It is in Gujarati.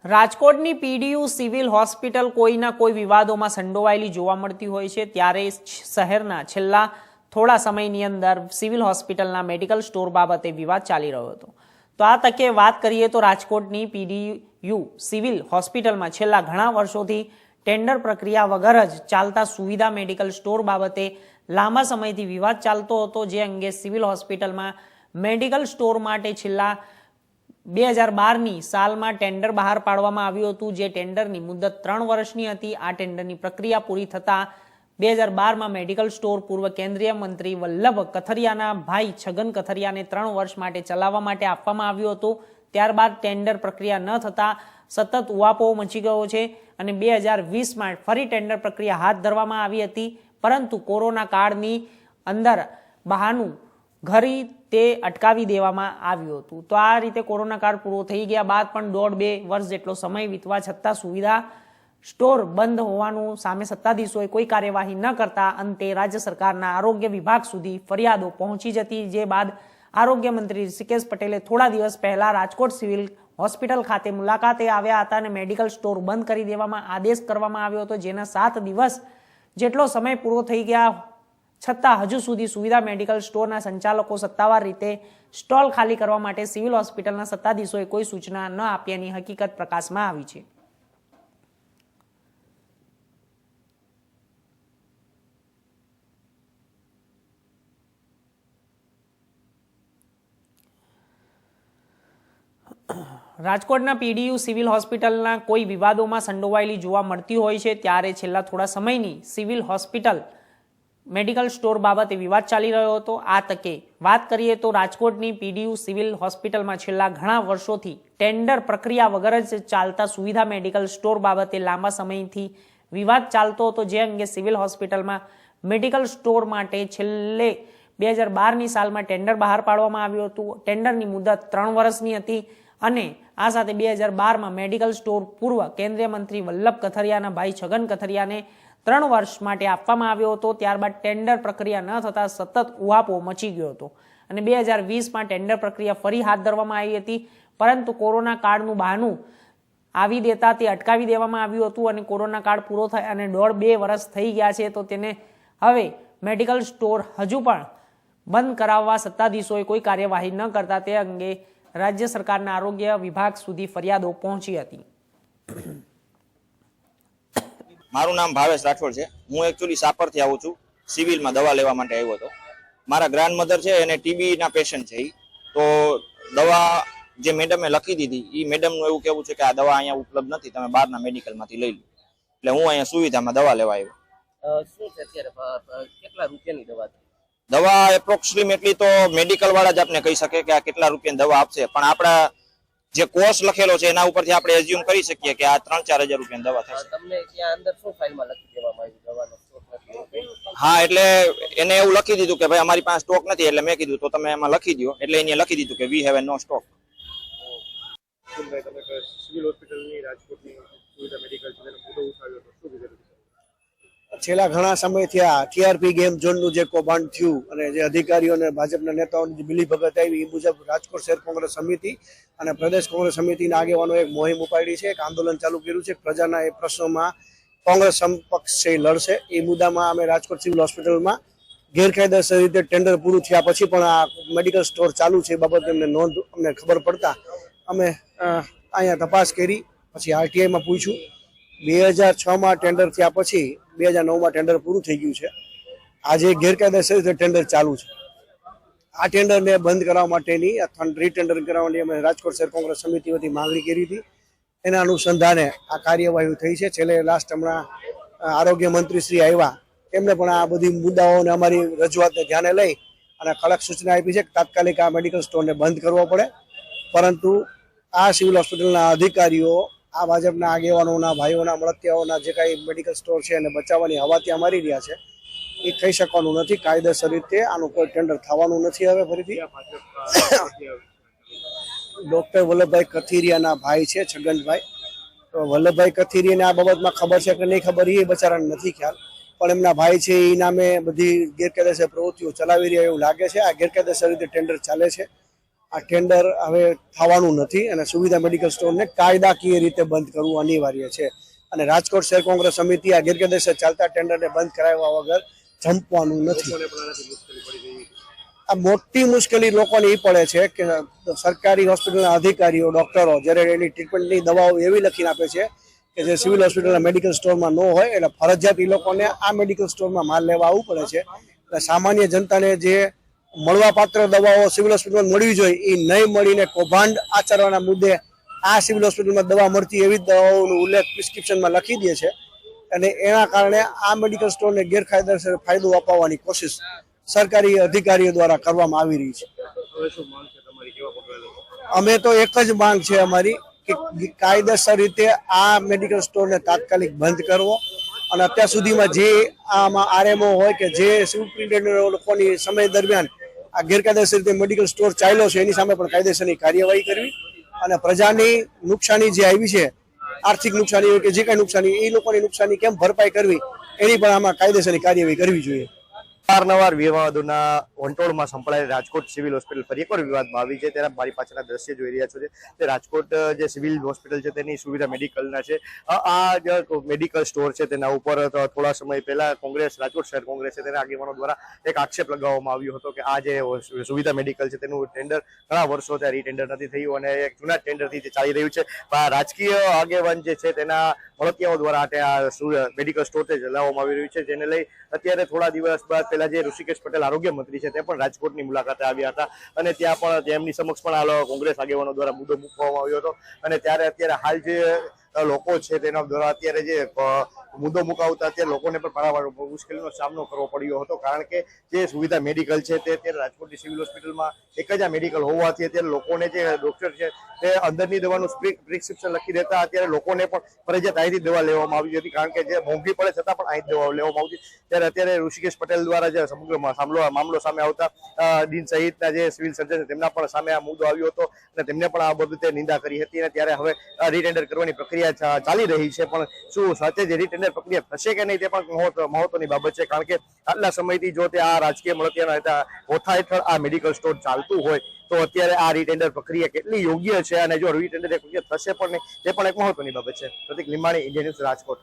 રાજકોટની પીડીયુ સિવિલ હોસ્પિટલ કોઈના કોઈ વિવાદોમાં સંડોવાયેલી જોવા મળતી હોય છે, ત્યારે શહેરના છેલ્લા થોડા સમયની અંદર સિવિલ હોસ્પિટલના મેડિકલ સ્ટોર બાબતે વિવાદ ચાલી રહ્યો હતો. તો આ તકે વાત કરીએ તો રાજકોટની પીડીયુ સિવિલ હોસ્પિટલમાં છેલ્લા ઘણા વર્ષોથી ટેન્ડર પ્રક્રિયા વગર જ ચાલતા સુવિધા મેડિકલ સ્ટોર બાબતે લાંબા સમયથી વિવાદ ચાલતો હતો, જે અંગે સિવિલ હોસ્પિટલમાં મેડિકલ સ્ટોર માટે છેલ્લા 2012ની સાલમાં ટેન્ડર બહાર પાડવામાં આવ્યું હતું, જે ટેન્ડરની મુદત 3 વર્ષની હતી. આ ટેન્ડરની પ્રક્રિયા પૂરી થતાં 2012માં મેડિકલ સ્ટોર પૂર્વ કેન્દ્રીય મંત્રી વલ્લભ કથરિયાના ભાઈ છગન કથરિયાને 3 વર્ષ માટે ચલાવવા માટે આપવામાં આવ્યું હતું. ત્યારબાદ ટેન્ડર પ્રક્રિયા ન થતાં સતત ઉહાપોહ મચી ગયો છે અને 2020માં ફરી ટેન્ડર પ્રક્રિયા હાથ ધરવામાં આવી હતી, પરંતુ કોરોના કાળની અંદર બહાનું ઘરી તે અટકાવી દેવામાં આવ્યું હતું. તો આ રીતે કોરોના કાળ પૂરો થઈ ગયા બાદ પણ 1.5-2 વર્ષ જેટલો સમય વીતવા છતાં સુવિધા સ્ટોર બંધ હોવાનું સામે સત્તાધીશોએ કોઈ કાર્યવાહી ન કરતા અંતે રાજ્ય સરકારના આરોગ્ય વિભાગ સુધી ફરિયાદો પહોંચી જતી, જે બાદ આરોગ્ય મંત્રી ઋષિકેશ પટેલે થોડા દિવસ પહેલા રાજકોટ સિવિલ હોસ્પિટલ ખાતે મુલાકાતે આવ્યા હતા અને મેડિકલ સ્ટોર બંધ કરી દેવામાં આદેશ કરવામાં આવ્યો હતો, જેના 7 દિવસ જેટલો સમય પૂરો થઈ ગયા છતાં હજુ સુધી સુવિધા મેડિકલ સ્ટોરના સંચાલકો સત્તાવાર રીતે સ્ટોલ ખાલી કરવા માટે સિવિલ હોસ્પિટલના સત્તાધીશોએ કોઈ સૂચના ન આપ્યાની હકીકત પ્રકાશમાં આવી છે. રાજકોટના પીડીયુ સિવિલ હોસ્પિટલના કોઈ વિવાદોમાં સંડોવાયેલી જોવા મળતી હોય છે, ત્યારે છેલ્લા થોડા સમયની સિવિલ હોસ્પિટલ મેડિકલ સ્ટોર બાબતે વિવાદ ચાલી રહ્યો હતો. આ તકે વાત કરીએ તો રાજકોટની પીડીયુ સિવિલ હોસ્પિટલમાં છેલ્લા ઘણા વર્ષોથી ટેન્ડર પ્રક્રિયા વગર જ ચાલતા સુવિધા મેડિકલ સ્ટોર બાબતે લાંબા સમયથી વિવાદ ચાલતો હતો, જે અંગે સિવિલ હોસ્પિટલમાં મેડિકલ સ્ટોર માટે છેલ્લે 2012ની સાલમાં ટેન્ડર બહાર પાડવામાં આવ્યું હતું. ટેન્ડરની મુદત 3 વર્ષની હતી અને આ સાથે 2012માં મેડિકલ સ્ટોર પૂર્વ કેન્દ્રીય મંત્રી વલ્લભ કથરિયાના ભાઈ છગન કથરિયાને 3 વર્ષ માટે આપવામાં આવ્યો હતો. ત્યારબાદ ટેન્ડર પ્રક્રિયા ન થતાં સતત ઉહાપોહ મચી ગયો હતો અને 2020માં ટેન્ડર પ્રક્રિયા ફરી હાથ ધરવામાં આવી હતી, પરંતુ કોરોના કાળનું બહાનું આવી દેતા તે અટકાવી દેવામાં આવ્યું હતું અને કોરોના કાળ પૂરો થાય અને 1.5-2 વર્ષ થઈ ગયા છે, તો તેને હવે મેડિકલ સ્ટોર હજુ પણ બંધ કરાવવા સત્તાધીશોએ કોઈ કાર્યવાહી ન કરતા તે અંગે રાજ્ય સરકારના આરોગ્ય વિભાગ સુધી ફરિયાદો પહોંચી હતી. મારું નામ ભાવેશ રાઠોડ છે. હું એકચ્યુઅલી સાપરથી આવું છું. સિવિલમાં દવા લેવા માટે આવ્યો હતો. મારા ગ્રાન્ડ મધર છે, એને ટીબીના પેશન્ટ છે. તો દવા જે મેડમે લખી દીધી, એ મેડમનું એવું કહેવું છે કે આ દવા અહીંયા ઉપલબ્ધ નથી, તમે બહારના મેડિકલમાંથી લઈ લો. એટલે હું અહીંયા સુવિધામાં દવા લેવા આવ્યો. શું છે અત્યારે કેટલા રૂપિયાની દવા છે? દવા એપ્રોક્સિમેટલી તો મેડિકલ વાળા જ આપણે કહી શકે કે આ કેટલા રૂપિયાની દવા આપશે, પણ આપણા જે કોર્સ લખેલો છે એના ઉપરથી આપણે એઝ્યુમ કરી શકીએ કે આ 3-4 હજાર રૂપિયાની દવા થશે. તમને ત્યાં અંદર શું ફાઇલમાં લખી દેવામાં આવ્યું દવાનો સ્ટોક નથી? હા, એટલે એને એવું લખી દીધું કે ભાઈ અમારી પાસે સ્ટોક નથી, એટલે મેં કીધું તો તમે એમાં લખી દો, એટલે એને લખી દીધું કે વી હેવ નો સ્ટોક. તમે સિવિલ હોસ્પિટલની રાજકોટની સુવિધા મેડિકલ છે, તેનો મુદ્દો ઉઠાવ્યો તો શું કીધું? છેલ્લા ઘણા સમયથી આ ટીઆરપી ગેમ ઝોનનું જે કૌભાંડ થયું અને જે અધિકારીઓ અને ભાજપના નેતાઓની જે મિલીભગત આવી, એ મુજબ રાજકોટ શહેર કોંગ્રેસ સમિતિ અને પ્રદેશ કોંગ્રેસ સમિતિના આગેવાનો એક મોહિમ ઉપાડી છે, એક આંદોલન ચાલુ કર્યું છે. પ્રજાના એ પ્રશ્નોમાં કોંગ્રેસ સમપક્ષ છે લડશે. એ મુદ્દામાં અમે રાજકોટ સિવિલ હોસ્પિટલમાં ગેરકાયદેસર રીતે ટેન્ડર પૂરું થયા પછી પણ આ મેડિકલ સ્ટોર ચાલુ છે એ બાબતે અમને ખબર પડતા અમે અહીંયા તપાસ કરી. પછી આરટીઆઈમાં પૂછ્યું. 2006માં ટેન્ડર થયા પછી 2009માં ટેન્ડર પૂરું થઈ ગયું છે. આજે ગેરકાયદેસર રીતે ટેન્ડર ચાલુ છે. આ ટેન્ડરને બંધ કરવા માટેની અથવા રીટેન્ડર કરાવવાની અમે રાજકોટ શહેર કોંગ્રેસ સમિતિ વતી માંગણી કરી હતી. એના અનુસંધાને આ કાર્યવાહી થઈ છે. છેલ્લે લાસ્ટ હમણાં આરોગ્ય મંત્રી શ્રી આવ્યા, એમને પણ આ બધી મુદ્દાઓને અમારી રજૂઆતને ધ્યાને લઈ અને કડક સૂચના આપી છે કે તાત્કાલિક આ મેડિકલ સ્ટોરને બંધ કરવો પડે. પરંતુ આ સિવિલ હોસ્પિટલના અધિકારીઓ આ ભાજપના આગેવાનોના ભાઈઓના મળતિયાઓના જે કાંઈ મેડિકલ સ્ટોર છે એને બચાવવાની હવા ત્યાં મારી રહ્યા છે. એ થઈ શકવાનું નથી. કાયદેસર રીતે આનું કોઈ ટેન્ડર થવાનું નથી. હવે ફરીથી ડોક્ટર વલ્લભભાઈ કથિરિયાના ભાઈ છે છગનભાઈ. તો વલ્લભભાઈ કથિરિયાને આ બાબતમાં ખબર છે કે નહીં ખબર એ બચારાને નથી ખ્યાલ, પણ એમના ભાઈ છે એ નામે બધી ગેરકાયદેસર પ્રવૃત્તિઓ ચલાવી રહ્યા એવું લાગે છે. આ ગેરકાયદેસર રીતે ટેન્ડર ચાલે છે. આ ટેન્ડર હવે થવાનું નથી અને સુવિધા મેડિકલ સ્ટોરને કાયદાકીય રીતે બંધ કરવું અનિવાર્ય છે અને રાજકોટ શહેર કોંગ્રેસ સમિતિ આ ગેરકાયદેસર ચાલતા ટેન્ડરને બંધ કરાવ્યા વગર જંપવાનું નથી. લોકોને પણ આનાથી મુશ્કેલી પડી રહી છે. આ મોટી મુશ્કેલી લોકોને એ પડે છે કે સરકારી હોસ્પિટલના અધિકારીઓ ડોક્ટરો જ્યારે એની ટ્રીટમેન્ટની દવાઓ એવી લખીને આપે છે કે જે સિવિલ હોસ્પિટલના મેડિકલ સ્ટોરમાં ન હોય એટલે ફરજિયાત એ લોકોને આ મેડિકલ સ્ટોરમાં માલ લેવા આવવું પડે છે. એટલે સામાન્ય જનતાને જે મળવાપાત્ર દવાઓ સિવિલ હોસ્પિટલમાં મળવી જોઈએ એ નહીં મળીને કૌભાંડ આચરવાના મુદ્દે આ સિવિલ હોસ્પિટલમાં દવા મળતી એવી દવાઓનો ઉલ્લેખ પ્રિસ્ક્રિપ્શનમાં લખી દે છે અને એના કારણે આ મેડિકલ સ્ટોરને ગેરકાયદેસર ફાયદો અપાવવાની કોશિશ સરકારી અધિકારીઓ દ્વારા કરવામાં આવી રહી છે. હવે શું માંગ છે તમારી, કેવા પગલાં લેવા? અમે તો એક જ માંગ છે અમારી કે કાયદેસર રીતે આ મેડિકલ સ્ટોરને તાત્કાલિક બંધ કરવો અને અત્યાર સુધીમાં જે આમાં આરએમઓ હોય કે જે સુપ્રિન્ટેન્ડન્ટ લોકોની સમય દરમિયાન આ ગેરકાયદેસર રીતે મેડિકલ સ્ટોર ચાલ્યો છે એની સામે પણ કાયદેસરની કાર્યવાહી કરવી અને પ્રજાની નુકસાની જે આવી છે આર્થિક નુકસાની હોય કે જે કાંઈ નુકસાની એ લોકોની નુકસાની કેમ ભરપાઈ કરવી એની પણ આમાં કાયદેસરની કાર્યવાહી કરવી જોઈએ. અવારનવાર વિવાદોના વંટોળમાં સંપળાયેલ રાજકોટ સિવિલ હોસ્પિટલ ફરી એકવાર વિવાદમાં આવી છે. ત્યારે મારી પાછળના દ્રશ્ય જોઈ રહ્યા છો તે રાજકોટ જે સિવિલ હોસ્પિટલ છે તેની સુવિધા મેડિકલના છે. આ જે મેડિકલ સ્ટોર છે તેના ઉપર થોડા સમય પહેલા કોંગ્રેસ રાજકોટ શહેર કોંગ્રેસ છે તેના આગેવાનો દ્વારા એક આક્ષેપ લગાવવામાં આવ્યો હતો કે આ જે સુવિધા મેડિકલ છે તેનું ટેન્ડર ઘણા વર્ષોથી રીટેન્ડર નથી થયું અને એક જૂના ટેન્ડરથી તે ચાલી રહ્યું છે. રાજકીય આગેવાન જે છે તેના મળતિયાઓ દ્વારા આ મેડિકલ સ્ટોર તે ચલાવવામાં આવી રહ્યું છે, જેને લઈ અત્યારે થોડા દિવસ બાદ પહેલા જે ઋષિકેશ પટેલ આરોગ્ય મંત્રી છે તે પણ રાજકોટની મુલાકાતે આવ્યા હતા અને ત્યાં પણ તેમની સમક્ષ પણ આ કોંગ્રેસ આગેવાનો દ્વારા મુદ્દો મૂકવામાં આવ્યો હતો અને ત્યારે અત્યારે હાલ જે લોકો છે તેના દ્વારા અત્યારે જે મુદ્દો મુકાવતા અત્યારે લોકોને પણ પારાવાર મુશ્કેલીનો સામનો કરવો પડ્યો હતો, કારણ કે જે સુવિધા મેડિકલ છે તે અત્યારે રાજકોટની સિવિલ હોસ્પિટલમાં એક જ આ મેડિકલ હોવાથી અત્યારે લોકોને જે ડોક્ટર છે તે અંદરની દવાનું પ્રિસ્ક્રિપ્શન લખી દેતા અત્યારે લોકોને પણ ફરજિયાત અહીંથી દવા લેવામાં આવી હતી, કારણ કે જે મોંઘી પડે છતાં પણ અહીં દવા લેવામાં આવતી. ત્યારે અત્યારે ઋષિકેશ પટેલ દ્વારા જે સમગ્ર મામલો સામે આવતા ડીન સહિતના જે સિવિલ સર્જન તેમના પણ સામે આ મુદ્દો આવ્યો હતો અને તેમને પણ આ બાબતે નિંદા કરી હતી અને ત્યારે હવે રીટેન્ડર કરવાની પ્રક્રિયા ચાલી રહી છે. પણ શું સાચે જે રીટેન્ડર પ્રક્રિયા થશે કે નહીં તે પણ મહત્વની બાબત છે, કારણ કે આટલા સમયથી જો તે આ રાજકીય મળતિયાના હોથા હેઠળ આ મેડિકલ સ્ટોર ચાલતું હોય તો અત્યારે આ રીટેન્ડર પ્રક્રિયા કેટલી યોગ્ય છે અને જો રીટેન્ડર પ્રક્રિયા થશે પણ નહીં તે પણ એક મહત્વની બાબત છે. પ્રતિક લીંબાણી, ઇન્ડિયા ન્યૂઝ, રાજકોટ.